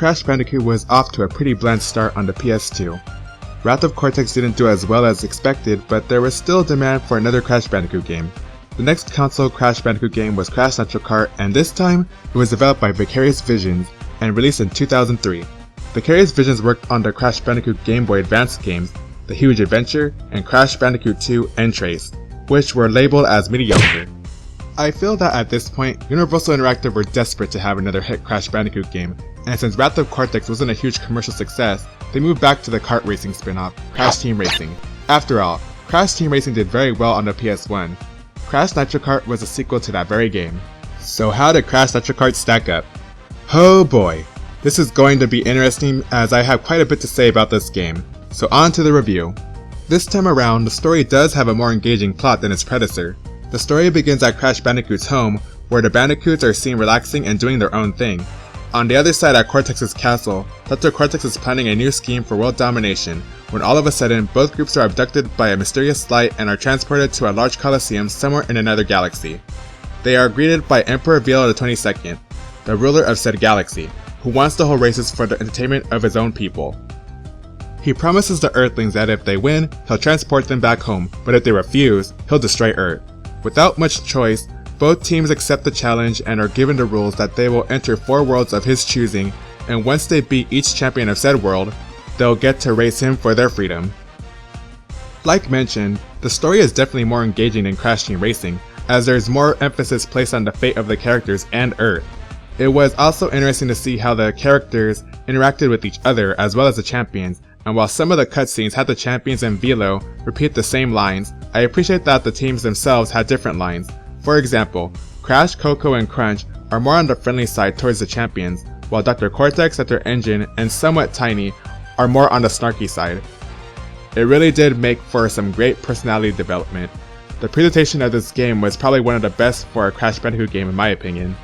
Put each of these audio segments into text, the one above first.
Crash Bandicoot was off to a pretty bland start on the PS2. Wrath of Cortex didn't do as well as expected, but there was still demand for another Crash Bandicoot game. The next console Crash Bandicoot game was Crash Nitro Kart, and this time, it was developed by Vicarious Visions and released in 2003. Vicarious Visions worked on the Crash Bandicoot Game Boy Advance games, The Huge Adventure, and Crash Bandicoot 2 N-Trace, which were labeled as mediocre. I feel that at this point, Universal Interactive were desperate to have another hit Crash Bandicoot game, and since Wrath of Cortex wasn't a huge commercial success, they moved back to the kart racing spin-off, Crash Team Racing. After all, Crash Team Racing did very well on the PS1. Crash Nitro Kart was a sequel to that very game. So how did Crash Nitro Kart stack up? Oh boy, this is going to be interesting as I have quite a bit to say about this game. So on to the review. This time around, the story does have a more engaging plot than its predecessor. The story begins at Crash Bandicoot's home, where the Bandicoots are seen relaxing and doing their own thing. On the other side at Cortex's castle, Dr. Cortex is planning a new scheme for world domination, when all of a sudden both groups are abducted by a mysterious light and are transported to a large coliseum somewhere in another galaxy. They are greeted by Emperor Vila XXII, the ruler of said galaxy, who wants to hold races for the entertainment of his own people. He promises the Earthlings that if they win, he'll transport them back home, but if they refuse, he'll destroy Earth. Without much choice, both teams accept the challenge and are given the rules that they will enter 4 worlds of his choosing, and once they beat each champion of said world, they'll get to race him for their freedom. Like mentioned, the story is definitely more engaging than Crash Team Racing, as there's more emphasis placed on the fate of the characters and Earth. It was also interesting to see how the characters interacted with each other as well as the champions, and while some of the cutscenes had the champions and Vilo repeat the same lines, I appreciate that the teams themselves had different lines. For example, Crash, Coco, and Crunch are more on the friendly side towards the champions, while Dr. Cortex, Dr. Engine, and somewhat Tiny are more on the snarky side. It really did make for some great personality development. The presentation of this game was probably one of the best for a Crash Bandicoot game in my opinion.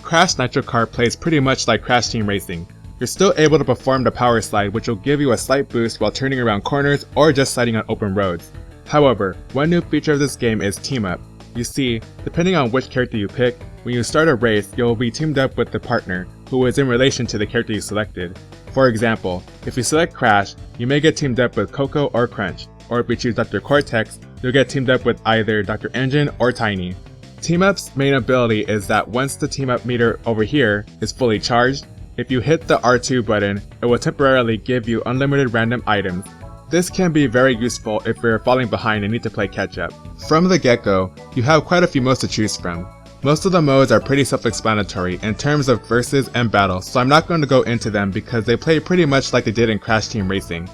Crash Nitro Kart plays pretty much like Crash Team Racing. You're still able to perform the power slide, which will give you a slight boost while turning around corners or just sliding on open roads. However, one new feature of this game is Team Up. You see, depending on which character you pick, when you start a race, you'll be teamed up with the partner, who is in relation to the character you selected. For example, if you select Crash, you may get teamed up with Coco or Crunch, or if you choose Dr. Cortex, you'll get teamed up with either Dr. Engine or Tiny. Team Up's main ability is that once the Team Up meter over here is fully charged, if you hit the R2 button, it will temporarily give you unlimited random items. This can be very useful if you're falling behind and need to play catch up. From the get-go, you have quite a few modes to choose from. Most of the modes are pretty self-explanatory in terms of versus and battle, so I'm not going to go into them because they play pretty much like they did in Crash Team Racing.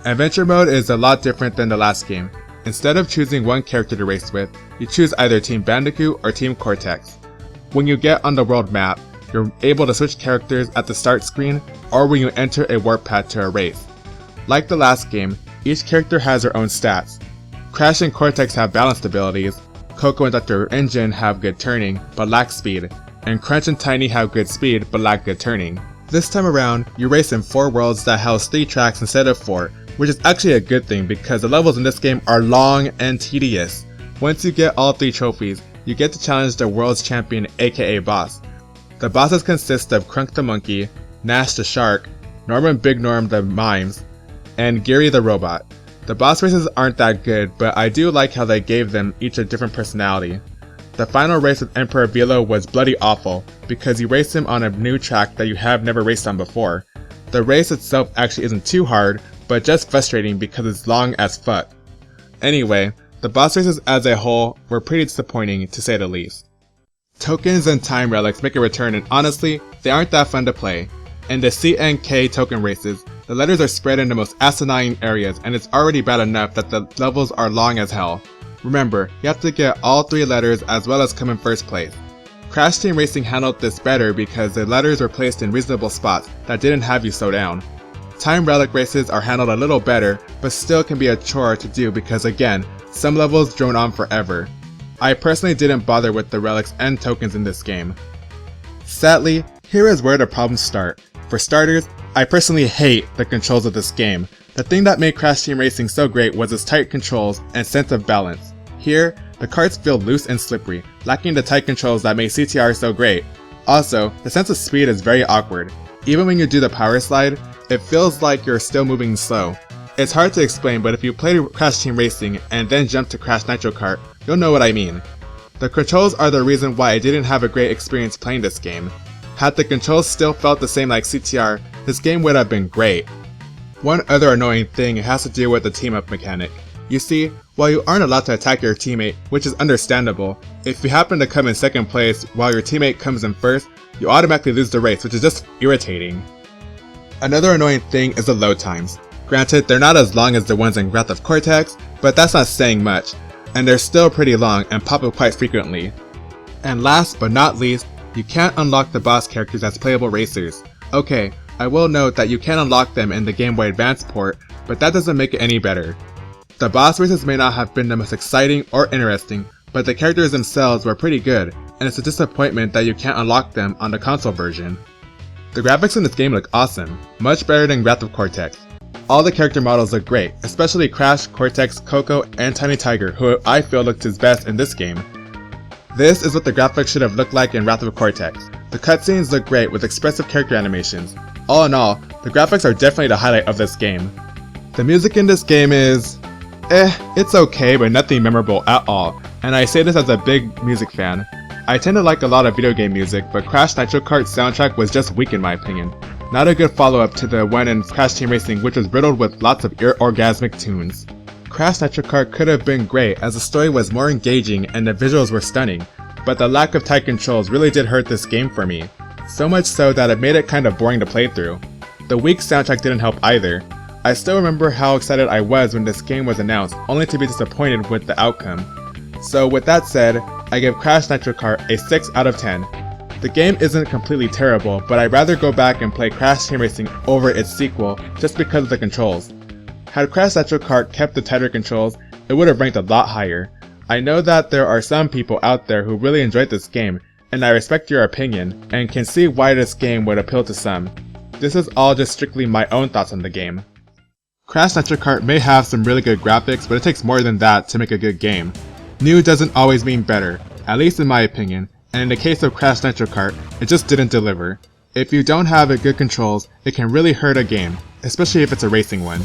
Adventure mode is a lot different than the last game. Instead of choosing one character to race with, you choose either Team Bandicoot or Team Cortex. When you get on the world map, you're able to switch characters at the start screen or when you enter a warp path to a race. Like the last game, each character has their own stats. Crash and Cortex have balanced abilities, Coco and Dr. Engine have good turning but lack speed, and Crunch and Tiny have good speed but lack good turning. This time around, you race in 4 worlds that house 3 tracks instead of 4, which is actually a good thing because the levels in this game are long and tedious. Once you get all 3 trophies, you get to challenge the world's champion, aka boss. The bosses consist of Crunk the Monkey, Nash the Shark, Norman Big Norm the Mimes, and Geary the Robot. The boss races aren't that good, but I do like how they gave them each a different personality. The final race with Emperor Vilo was bloody awful, because you race him on a new track that you have never raced on before. The race itself actually isn't too hard, but just frustrating because it's long as fuck. Anyway, the boss races as a whole were pretty disappointing to say the least. Tokens and time relics make a return and honestly, they aren't that fun to play. In the C and K token races, the letters are spread in the most asinine areas and it's already bad enough that the levels are long as hell. Remember, you have to get all 3 letters as well as come in first place. Crash Team Racing handled this better because the letters were placed in reasonable spots that didn't have you slow down. Time relic races are handled a little better, but still can be a chore to do because again, some levels drone on forever. I personally didn't bother with the relics and tokens in this game. Sadly, here is where the problems start. For starters, I personally hate the controls of this game. The thing that made Crash Team Racing so great was its tight controls and sense of balance. Here, the karts feel loose and slippery, lacking the tight controls that made CTR so great. Also, the sense of speed is very awkward. Even when you do the power slide, it feels like you're still moving slow. It's hard to explain, but if you played Crash Team Racing and then jump to Crash Nitro Kart, you'll know what I mean. The controls are the reason why I didn't have a great experience playing this game. Had the controls still felt the same like CTR, this game would have been great. One other annoying thing has to do with the team-up mechanic. You see, while you aren't allowed to attack your teammate, which is understandable, if you happen to come in second place while your teammate comes in first, you automatically lose the race, which is just irritating. Another annoying thing is the load times. Granted, they're not as long as the ones in Wrath of Cortex, but that's not saying much, and they're still pretty long and pop up quite frequently. And last but not least, you can't unlock the boss characters as playable racers. Okay, I will note that you can unlock them in the Game Boy Advance port, but that doesn't make it any better. The boss races may not have been the most exciting or interesting, but the characters themselves were pretty good, and it's a disappointment that you can't unlock them on the console version. The graphics in this game look awesome, much better than Wrath of Cortex. All the character models look great, especially Crash, Cortex, Coco, and Tiny Tiger, who I feel looked his best in this game. This is what the graphics should have looked like in Wrath of Cortex. The cutscenes look great with expressive character animations. All in all, the graphics are definitely the highlight of this game. The music in this game is... it's okay, but nothing memorable at all, and I say this as a big music fan. I tend to like a lot of video game music, but Crash Nitro Kart's soundtrack was just weak in my opinion. Not a good follow-up to the one in Crash Team Racing, which was riddled with lots of orgasmic tunes. Crash Nitro Kart could have been great as the story was more engaging and the visuals were stunning, but the lack of tight controls really did hurt this game for me. So much so that it made it kind of boring to play through. The weak soundtrack didn't help either. I still remember how excited I was when this game was announced, only to be disappointed with the outcome. So with that said, I give Crash Nitro Kart a 6 out of 10. The game isn't completely terrible, but I'd rather go back and play Crash Team Racing over its sequel just because of the controls. Had Crash Nitro Kart kept the tighter controls, it would have ranked a lot higher. I know that there are some people out there who really enjoyed this game, and I respect your opinion, and can see why this game would appeal to some. This is all just strictly my own thoughts on the game. Crash Nitro Kart may have some really good graphics, but it takes more than that to make a good game. New doesn't always mean better, at least in my opinion, and in the case of Crash Nitro Kart, it just didn't deliver. If you don't have good controls, it can really hurt a game, especially if it's a racing one.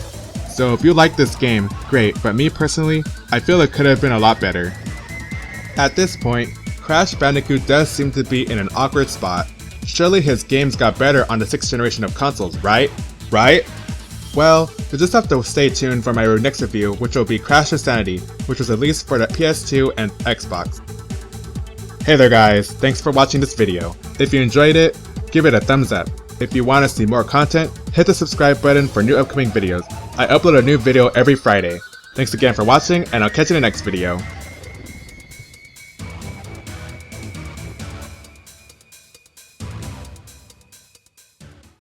So if you like this game, great, but me personally, I feel it could have been a lot better. At this point, Crash Bandicoot does seem to be in an awkward spot. Surely his games got better on the 6th generation of consoles, right? Well, you'll just have to stay tuned for my next review, which will be Crash Insanity, which was released for the PS2 and Xbox. Hey there guys, thanks for watching this video. If you enjoyed it, give it a thumbs up. If you want to see more content, hit the subscribe button for new upcoming videos. I upload a new video every Friday. Thanks again for watching, and I'll catch you in the next video.